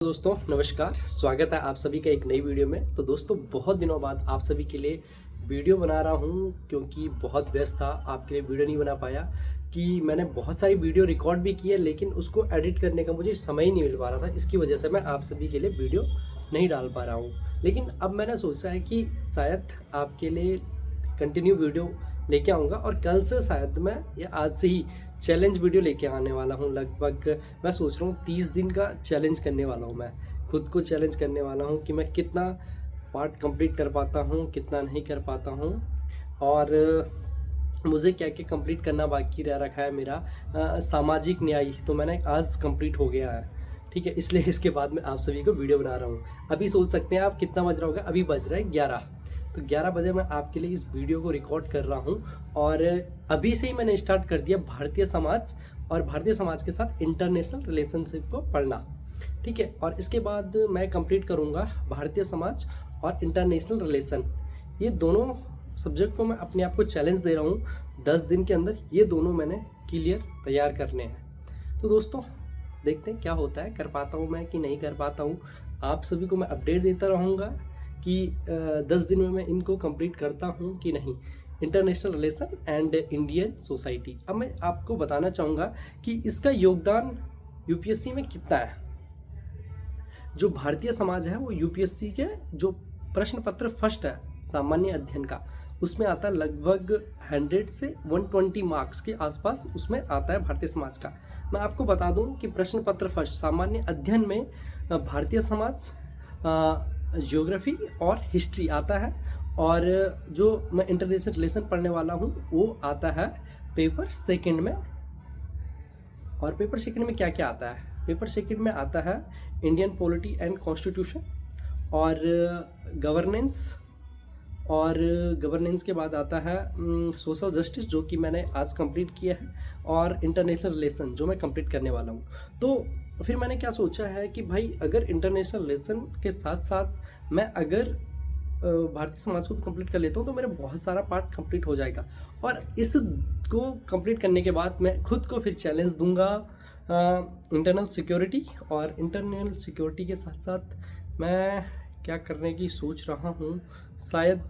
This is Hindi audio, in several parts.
दोस्तों नमस्कार, स्वागत है आप सभी का एक नई वीडियो में। तो दोस्तों बहुत दिनों बाद आप सभी के लिए वीडियो बना रहा हूं क्योंकि बहुत व्यस्त था, आपके लिए वीडियो नहीं बना पाया। कि मैंने बहुत सारी वीडियो रिकॉर्ड भी की है लेकिन उसको एडिट करने का मुझे समय ही नहीं मिल पा रहा था। इसकी वजह से मैं आप सभी के लिए वीडियो नहीं डाल पा रहा हूँ। लेकिन अब मैंने सोचा है कि शायद आपके लिए कंटिन्यू वीडियो लेके आऊँगा और कल से शायद मैं या आज से ही चैलेंज वीडियो लेके आने वाला हूँ। लगभग मैं सोच रहा हूँ 30 दिन का चैलेंज करने वाला हूँ। मैं खुद को चैलेंज करने वाला हूँ कि मैं कितना पार्ट कंप्लीट कर पाता हूँ, कितना नहीं कर पाता हूँ और मुझे क्या क्या कंप्लीट करना बाकी रह रखा है। मेरा सामाजिक न्याय तो मैंने आज कंप्लीट हो गया है, ठीक है। इसलिए इसके बाद मैं आप सभी को वीडियो बना रहा हूँ। अभी सोच सकते हैं आप कितना बज रहा होगा, अभी बज रहा है 11। तो 11 बजे मैं आपके लिए इस वीडियो को रिकॉर्ड कर रहा हूँ और अभी से ही मैंने स्टार्ट कर दिया भारतीय समाज और भारतीय समाज के साथ इंटरनेशनल रिलेशनशिप को पढ़ना, ठीक है। और इसके बाद मैं कंप्लीट करूँगा भारतीय समाज और इंटरनेशनल रिलेशन। ये दोनों सब्जेक्ट को मैं अपने आप को चैलेंज दे रहा हूँ 10 दिन के अंदर ये दोनों मैंने क्लियर तैयार करने हैं। तो दोस्तों देखते हैं क्या होता है, कर पाता हूँ मैं कि नहीं कर पाता हूँ। आप सभी को मैं अपडेट देता रहूँगा कि 10 दिन में मैं इनको कंप्लीट करता हूँ कि नहीं। International relation and Indian society, अब मैं आपको बताना चाहूँगा कि इसका योगदान यूपीएससी में कितना है। जो भारतीय समाज है वो यूपीएससी के जो प्रश्न पत्र फर्स्ट है सामान्य अध्ययन का, उसमें आता है लगभग 100 से 120 मार्क्स के आसपास उसमें आता है भारतीय समाज का। मैं आपको बता दूं कि प्रश्न पत्र फर्स्ट सामान्य अध्ययन में भारतीय समाज, ज्योग्राफी और हिस्ट्री आता है और जो मैं इंटरनेशनल रिलेशन पढ़ने वाला हूँ वो आता है पेपर सेकंड में। और पेपर सेकंड में क्या क्या आता है? पेपर सेकंड में आता है इंडियन पॉलिटी एंड कॉन्स्टिट्यूशन और गवर्नेंस, और गवर्नेंस के बाद आता है सोशल जस्टिस जो कि मैंने आज कंप्लीट किया है, और इंटरनेशनल रिलेशन जो मैं कंप्लीट करने वाला हूँ। तो फिर मैंने क्या सोचा है कि भाई अगर इंटरनेशनल रिलेशन के साथ साथ मैं अगर भारतीय समाज को कंप्लीट कर लेता हूँ तो मेरा बहुत सारा पार्ट कंप्लीट हो जाएगा। और इसको कंप्लीट करने के बाद मैं खुद को फिर चैलेंज दूंगा इंटरनल सिक्योरिटी, और इंटरनल सिक्योरिटी के साथ साथ मैं क्या करने की सोच रहा हूँ शायद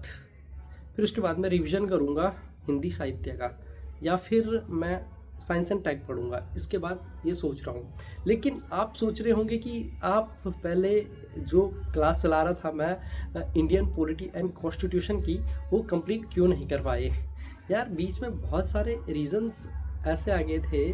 फिर उसके बाद मैं रिवीजन करूँगा हिंदी साहित्य का, या फिर मैं साइंस एंड टेक पढ़ूंगा। इसके बाद ये सोच रहा हूँ। लेकिन आप सोच रहे होंगे कि आप पहले जो क्लास चला रहा था मैं इंडियन पॉलिटी एंड कॉन्स्टिट्यूशन की, वो कंप्लीट क्यों नहीं कर पाए? यार बीच में बहुत सारे रीजंस ऐसे आ गए थे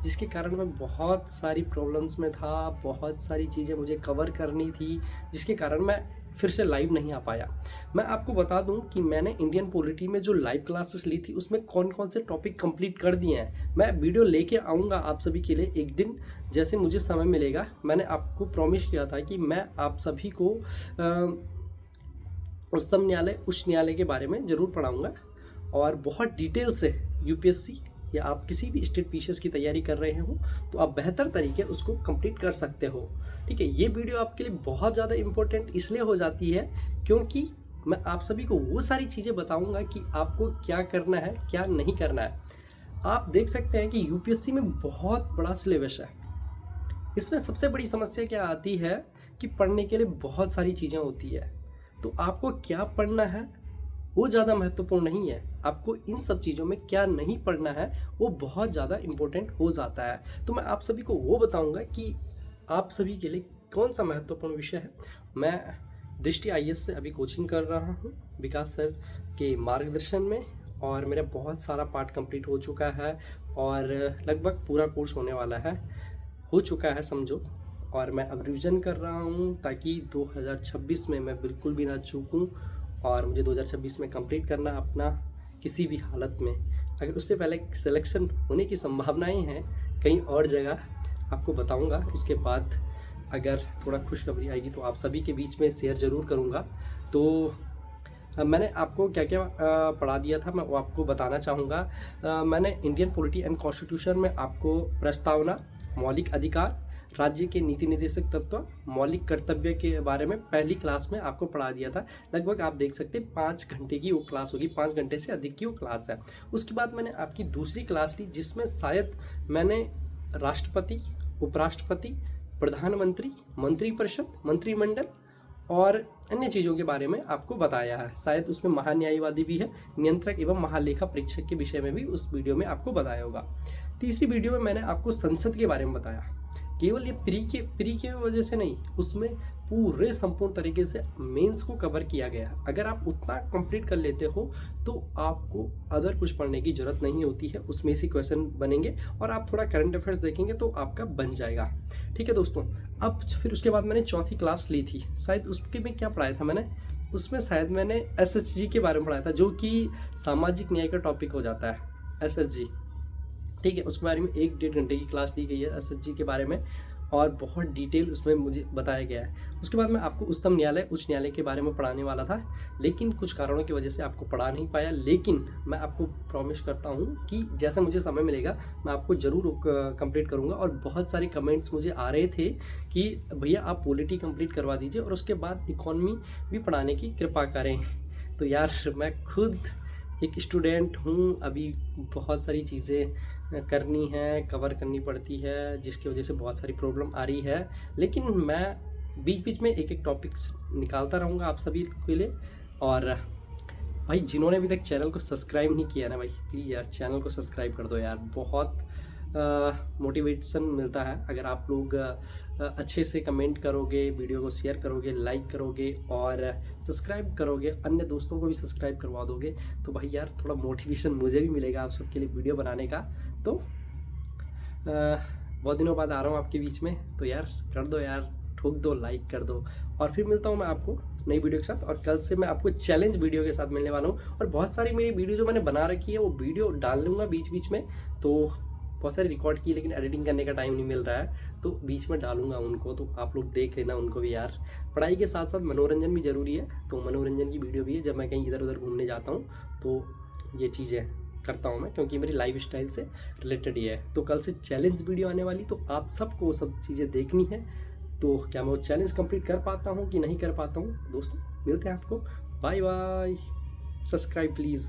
जिसके कारण मैं बहुत सारी प्रॉब्लम्स में था, बहुत सारी चीज़ें मुझे कवर करनी थी जिसके कारण मैं फिर से लाइव नहीं आ पाया। मैं आपको बता दूं कि मैंने इंडियन पॉलिटी में जो लाइव क्लासेस ली थी उसमें कौन कौन से टॉपिक कंप्लीट कर दिए हैं। मैं वीडियो लेके आऊँगा आप सभी के लिए एक दिन, जैसे मुझे समय मिलेगा। मैंने आपको प्रॉमिस किया था कि मैं आप सभी को उच्चतम न्यायालय, उच्च न्यायालय के बारे में ज़रूर पढ़ाऊँगा और बहुत डिटेल से। यूपीएससी या आप किसी भी स्टेट पीसीएस की तैयारी कर रहे हो तो आप बेहतर तरीके उसको कंप्लीट कर सकते हो, ठीक है। ये वीडियो आपके लिए बहुत ज़्यादा इम्पोर्टेंट इसलिए हो जाती है क्योंकि मैं आप सभी को वो सारी चीज़ें बताऊंगा कि आपको क्या करना है, क्या नहीं करना है। आप देख सकते हैं कि यूपीएससी में बहुत बड़ा सिलेबस है। इसमें सबसे बड़ी समस्या क्या आती है कि पढ़ने के लिए बहुत सारी चीज़ें होती है, तो आपको क्या पढ़ना है वो ज़्यादा महत्वपूर्ण नहीं है। आपको इन सब चीज़ों में क्या नहीं पढ़ना है वो बहुत ज़्यादा इम्पोर्टेंट हो जाता है। तो मैं आप सभी को वो बताऊंगा कि आप सभी के लिए कौन सा महत्वपूर्ण विषय है। मैं दृष्टि आईएएस से अभी कोचिंग कर रहा हूँ विकास सर के मार्गदर्शन में, और मेरा बहुत सारा पार्ट कंप्लीट हो चुका है और लगभग पूरा कोर्स होने वाला है, हो चुका है समझो। और मैं अब रिविज़न कर रहा हूँ ताकि 2026 में मैं बिल्कुल भी ना चूकूँ, और मुझे 2026 में कंप्लीट करना अपना किसी भी हालत में। अगर उससे पहले सिलेक्शन होने की संभावनाएं हैं कहीं और जगह, आपको बताऊंगा। उसके बाद अगर थोड़ा खुशखबरी आएगी तो आप सभी के बीच में शेयर ज़रूर करूंगा। तो मैंने आपको क्या क्या पढ़ा दिया था मैं वो आपको बताना चाहूँगा। मैंने इंडियन पॉलिटी एंड कॉन्स्टिट्यूशन में आपको प्रस्तावना, मौलिक अधिकार, राज्य के नीति निर्देशक तत्व, मौलिक कर्तव्य के बारे में पहली क्लास में आपको पढ़ा दिया था। लगभग आप देख सकते हैं 5 घंटे की वो क्लास होगी, 5 घंटे से अधिक की वो क्लास है। उसके बाद मैंने आपकी दूसरी क्लास ली जिसमें शायद मैंने राष्ट्रपति, उपराष्ट्रपति, प्रधानमंत्री, मंत्रिपरिषद, मंत्रिमंडल और अन्य चीज़ों के बारे में आपको बताया है। शायद उसमें महान्यायवादी भी है, नियंत्रक एवं महालेखा परीक्षक के विषय में भी उस वीडियो में आपको बताया होगा। तीसरी वीडियो में मैंने आपको संसद के बारे में बताया। केवल ये प्री के वजह से नहीं, उसमें पूरे संपूर्ण तरीके से मेंस को कवर किया गया है। अगर आप उतना कंप्लीट कर लेते हो तो आपको अदर कुछ पढ़ने की जरूरत नहीं होती है, उसमें से क्वेश्चन बनेंगे और आप थोड़ा करंट अफेयर्स देखेंगे तो आपका बन जाएगा। ठीक है दोस्तों, अब फिर उसके बाद मैंने चौथी क्लास ली थी। शायद उसके में क्या पढ़ाया था मैंने, उसमें शायद मैंने SHG के बारे में पढ़ाया था, जो कि सामाजिक न्याय का टॉपिक हो जाता है, SHG। ठीक है, उसके बारे में 1-1.5 घंटे की क्लास ली गई है SHG के बारे में और बहुत डिटेल उसमें मुझे बताया गया है। उसके बाद मैं आपको उच्चतम न्यायालय, उच्च न्यायालय के बारे में पढ़ाने वाला था, लेकिन कुछ कारणों की वजह से आपको पढ़ा नहीं पाया। लेकिन मैं आपको प्रॉमिस करता हूँ कि जैसे मुझे समय मिलेगा मैं आपको ज़रूर कंप्लीट करूँगा। और बहुत सारे कमेंट्स मुझे आ रहे थे कि भैया आप पॉलिटी कंप्लीट करवा दीजिए और उसके बाद इकॉनमी भी पढ़ाने की कृपा करें। तो यार मैं खुद एक स्टूडेंट हूँ, अभी बहुत सारी चीज़ें करनी है, कवर करनी पड़ती है, जिसकी वजह से बहुत सारी प्रॉब्लम आ रही है। लेकिन मैं बीच बीच में एक एक टॉपिक्स निकालता रहूँगा आप सभी के लिए। और भाई जिन्होंने अभी तक चैनल को सब्सक्राइब नहीं किया ना भाई, प्लीज़ यार चैनल को सब्सक्राइब कर दो यार। बहुत मोटिवेशन मिलता है अगर आप लोग अच्छे से कमेंट करोगे, वीडियो को शेयर करोगे, लाइक करोगे और सब्सक्राइब करोगे, अन्य दोस्तों को भी सब्सक्राइब करवा दोगे, तो भाई यार थोड़ा मोटिवेशन मुझे भी मिलेगा आप सबके लिए वीडियो बनाने का। तो बहुत दिनों बाद आ रहा हूँ आपके बीच में, तो यार कर दो यार, ठोक दो, लाइक कर दो। और फिर मिलता हूँ मैं आपको नई वीडियो के साथ। और कल से मैं आपको चैलेंज वीडियो के साथ मिलने वाला हूँ। और बहुत सारी मेरी वीडियो जो मैंने बना रखी है वो वीडियो डाल लूँगा बीच बीच में। तो बहुत सारी रिकॉर्ड की, लेकिन एडिटिंग करने का टाइम नहीं मिल रहा है, तो बीच में डालूंगा उनको, तो आप लोग देख लेना उनको भी यार। पढ़ाई के साथ साथ मनोरंजन भी ज़रूरी है, तो मनोरंजन की वीडियो भी है। जब मैं कहीं इधर उधर घूमने जाता हूँ तो ये चीज़ें करता हूँ मैं, क्योंकि मेरी लाइफ स्टाइल से रिलेटेड ही है। तो कल से चैलेंज वीडियो आने वाली, तो आप सबको सब चीज़ें देखनी है। तो क्या मैं वो चैलेंज कंप्लीट कर पाता हूँ कि नहीं कर पाता हूँ दोस्तों, मिलते हैं आपको। Bye bye, subscribe please.